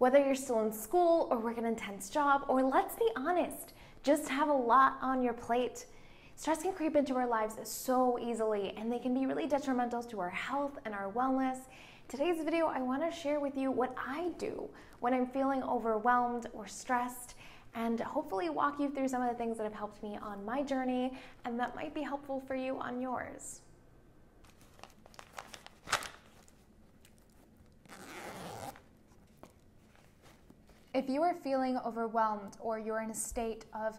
Whether you're still in school or work an intense job, or let's be honest, just have a lot on your plate, stress can creep into our lives so easily, and they can be really detrimental to our health and our wellness. Today's video, I want to share with you what I do when I'm feeling overwhelmed or stressed, and hopefully walk you through some of the things that have helped me on my journey and that might be helpful for you on yours. If you are feeling overwhelmed or you're in a state of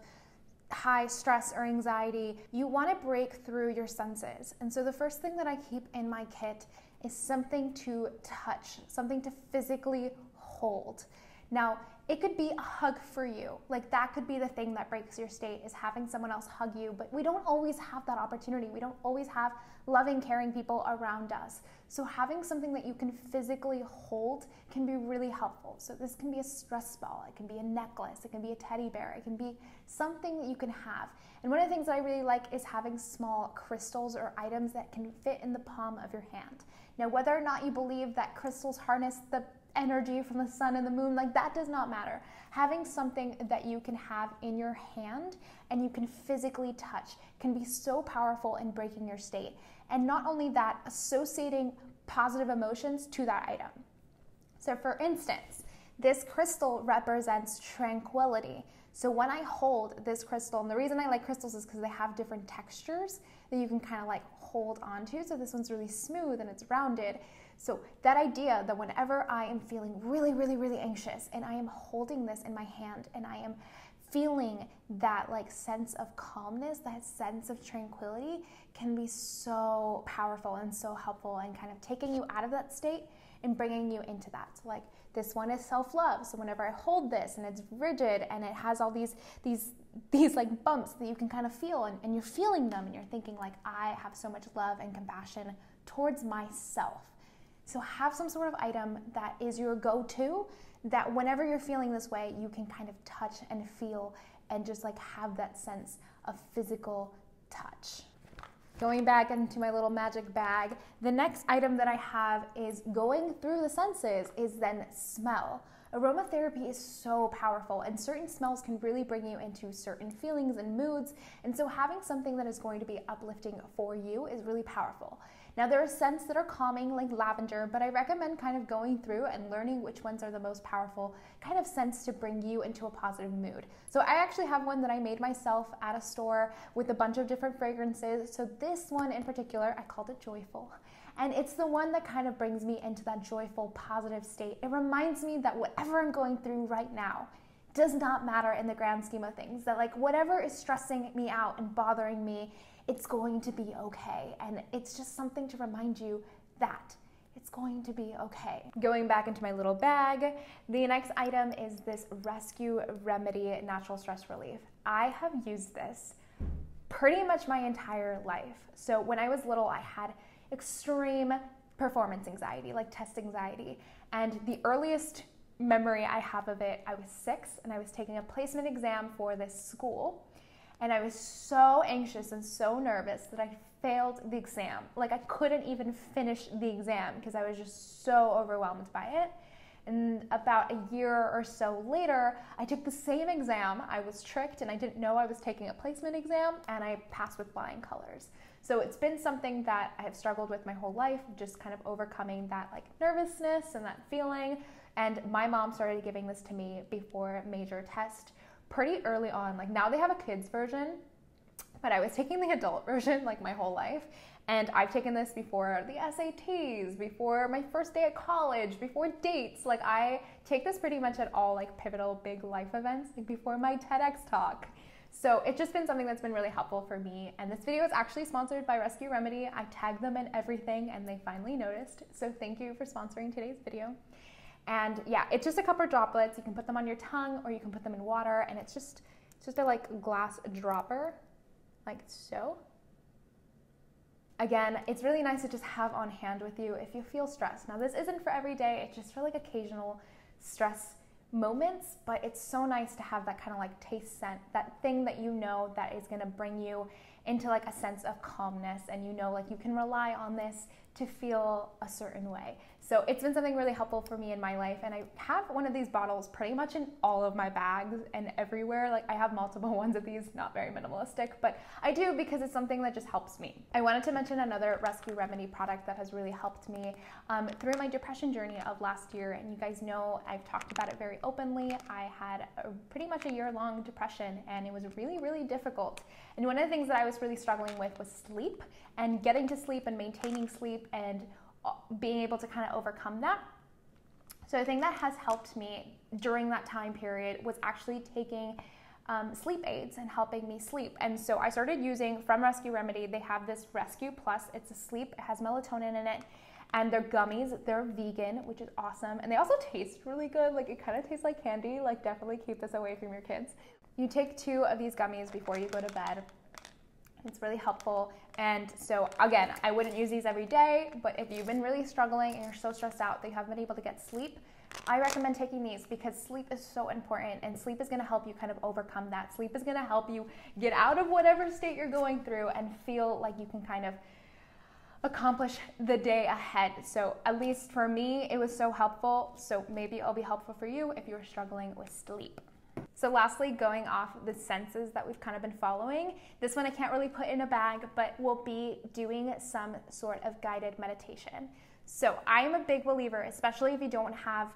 high stress or anxiety, you want to break through your senses. And so the first thing that I keep in my kit is something to touch, something to physically hold. Now, it could be a hug for you. Like, that could be the thing that breaks your state, is having someone else hug you, but we don't always have that opportunity. We don't always have loving, caring people around us. So having something that you can physically hold can be really helpful. So this can be a stress ball, it can be a necklace, it can be a teddy bear, it can be something that you can have. And one of the things that I really like is having small crystals or items that can fit in the palm of your hand. Now, whether or not you believe that crystals harness the energy from the sun and the moon, like, that does not matter. Having something that you can have in your hand and you can physically touch can be so powerful in breaking your state. And not only that, associating positive emotions to that item. So for instance, this crystal represents tranquility. So when I hold this crystal, and the reason I like crystals is because they have different textures that you can kind of like hold onto. So this one's really smooth and it's rounded. So that idea that whenever I am feeling really, really, really anxious and I am holding this in my hand and I am feeling that like sense of calmness, that sense of tranquility, can be so powerful and so helpful and kind of taking you out of that state and bringing you into that. So like, this one is self-love. So whenever I hold this and it's rigid and it has all these like bumps that you can kind of feel, and you're feeling them and you're thinking like, I have so much love and compassion towards myself. So have some sort of item that is your go-to, that whenever you're feeling this way, you can kind of touch and feel and just like have that sense of physical touch. Going back into my little magic bag, the next item that I have is going through the senses is then smell. Aromatherapy is so powerful, and certain smells can really bring you into certain feelings and moods, and so having something that is going to be uplifting for you is really powerful. Now, there are scents that are calming, like lavender, but I recommend kind of going through and learning which ones are the most powerful kind of scents to bring you into a positive mood. So I actually have one that I made myself at a store with a bunch of different fragrances. So this one in particular, I called it Joyful. And it's the one that kind of brings me into that joyful, positive state. It reminds me that whatever I'm going through right now does not matter in the grand scheme of things. That like whatever is stressing me out and bothering me, it's going to be okay. And it's just something to remind you that it's going to be okay. Going back into my little bag, the next item is this Rescue Remedy Natural Stress Relief. I have used this pretty much my entire life. So when I was little, I had extreme performance anxiety, like test anxiety. And the earliest memory I have of it, I was 6 and I was taking a placement exam for this school. And I was so anxious and so nervous that I failed the exam. Like, I couldn't even finish the exam because I was just so overwhelmed by it. And about a year or so later, I took the same exam. I was tricked and I didn't know I was taking a placement exam, and I passed with flying colors. So it's been something that I have struggled with my whole life, just kind of overcoming that like nervousness and that feeling. And my mom started giving this to me before a major test pretty early on. Like, now they have a kids version, but I was taking the adult version like my whole life. And I've taken this before the SATs, before my first day at college, before dates. Like, I take this pretty much at all like pivotal big life events, like before my TEDx talk. So it's just been something that's been really helpful for me. And this video is actually sponsored by Rescue Remedy. I tagged them in everything and they finally noticed. So thank you for sponsoring today's video. And yeah, it's just a couple of droplets. You can put them on your tongue or you can put them in water, and it's just a like glass dropper, like so. Again, it's really nice to just have on hand with you if you feel stressed. Now, this isn't for every day, it's just for like occasional stress moments, but it's so nice to have that kind of like taste scent, that thing that you know that is gonna bring you into like a sense of calmness, and you know like you can rely on this to feel a certain way. So it's been something really helpful for me in my life, and I have one of these bottles pretty much in all of my bags and everywhere. Like, I have multiple ones of these, not very minimalistic, but I do because it's something that just helps me. I wanted to mention another rescue remedy product that has really helped me through my depression journey of last year, and you guys know I've talked about it very openly. I had pretty much a year-long depression, and it was really, really difficult. And one of the things that I was really struggling with was sleep, and getting to sleep and maintaining sleep and being able to kind of overcome that. So the thing that has helped me during that time period was actually taking sleep aids and helping me sleep. And so I started using, from Rescue Remedy, they have this Rescue Plus. It's a sleep, it has melatonin in it, and they're gummies. They're vegan, which is awesome. And they also taste really good. Like, it kind of tastes like candy. Like, definitely keep this away from your kids. You take 2 of these gummies before you go to bed. It's really helpful. And so again, I wouldn't use these every day, but if you've been really struggling and you're so stressed out that you haven't been able to get sleep, I recommend taking these because sleep is so important, and sleep is going to help you kind of overcome that. Sleep is going to help you get out of whatever state you're going through and feel like you can kind of accomplish the day ahead. So at least for me, it was so helpful. So maybe it'll be helpful for you if you're struggling with sleep. So lastly, going off the senses that we've kind of been following, this one I can't really put in a bag, but we'll be doing some sort of guided meditation. So I'm a big believer, especially if you don't have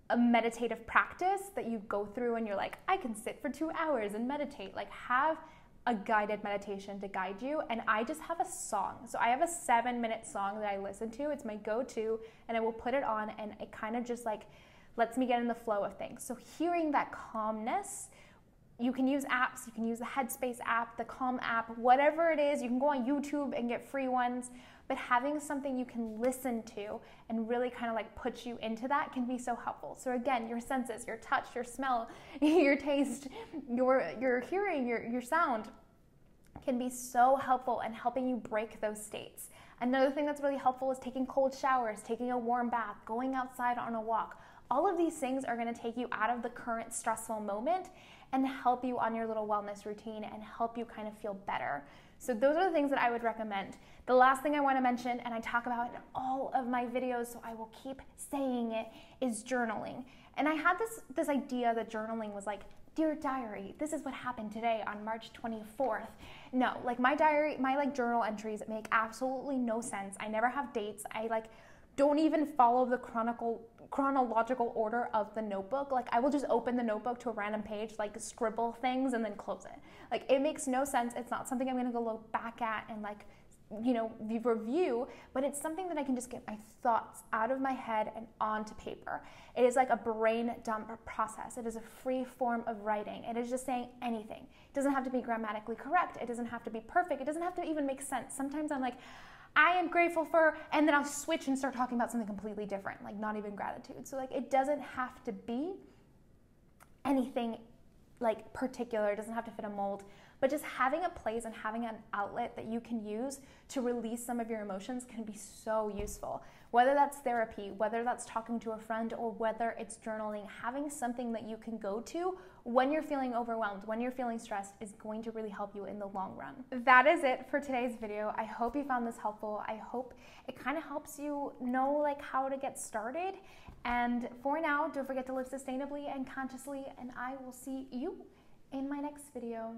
a meditative practice that you go through and you're like, I can sit for 2 hours and meditate. Like, have a guided meditation to guide you. And I just have a song. So I have a 7-minute song that I listen to. It's my go-to, and I will put it on, and it kind of just like lets me get in the flow of things. So hearing that calmness, you can use apps, you can use the Headspace app, the Calm app, whatever it is. You can go on YouTube and get free ones, but having something you can listen to and really kind of like put you into that can be so helpful. So again, your senses, your touch, your smell, your taste, your hearing, your sound can be so helpful in helping you break those states. Another thing that's really helpful is taking cold showers, taking a warm bath, going outside on a walk. All of these things are going to take you out of the current stressful moment and help you on your little wellness routine and help you kind of feel better. So those are the things that I would recommend. The last thing I want to mention, and I talk about in all of my videos, so I will keep saying it, is journaling. And I had this idea that journaling was like, dear diary, this is what happened today on March 24th. No, like my diary, my like journal entries make absolutely no sense. I never have dates. I like don't even follow the chronological order of the notebook. Like, I will just open the notebook to a random page, like scribble things and then close it. Like, it makes no sense. It's not something I'm gonna go look back at and like, you know, review, but it's something that I can just get my thoughts out of my head and onto paper. It is like a brain dump process. It is a free form of writing. It is just saying anything. It doesn't have to be grammatically correct. It doesn't have to be perfect. It doesn't have to even make sense. Sometimes I'm like, I am grateful for, and then I'll switch and start talking about something completely different, like not even gratitude. So like, it doesn't have to be anything like particular. It doesn't have to fit a mold, but just having a place and having an outlet that you can use to release some of your emotions can be so useful. Whether that's therapy, whether that's talking to a friend, or whether it's journaling, having something that you can go to when you're feeling overwhelmed, when you're feeling stressed, is going to really help you in the long run. That is it for today's video. I hope you found this helpful. I hope it kind of helps you know like how to get started. And for now, don't forget to live sustainably and consciously, and I will see you in my next video.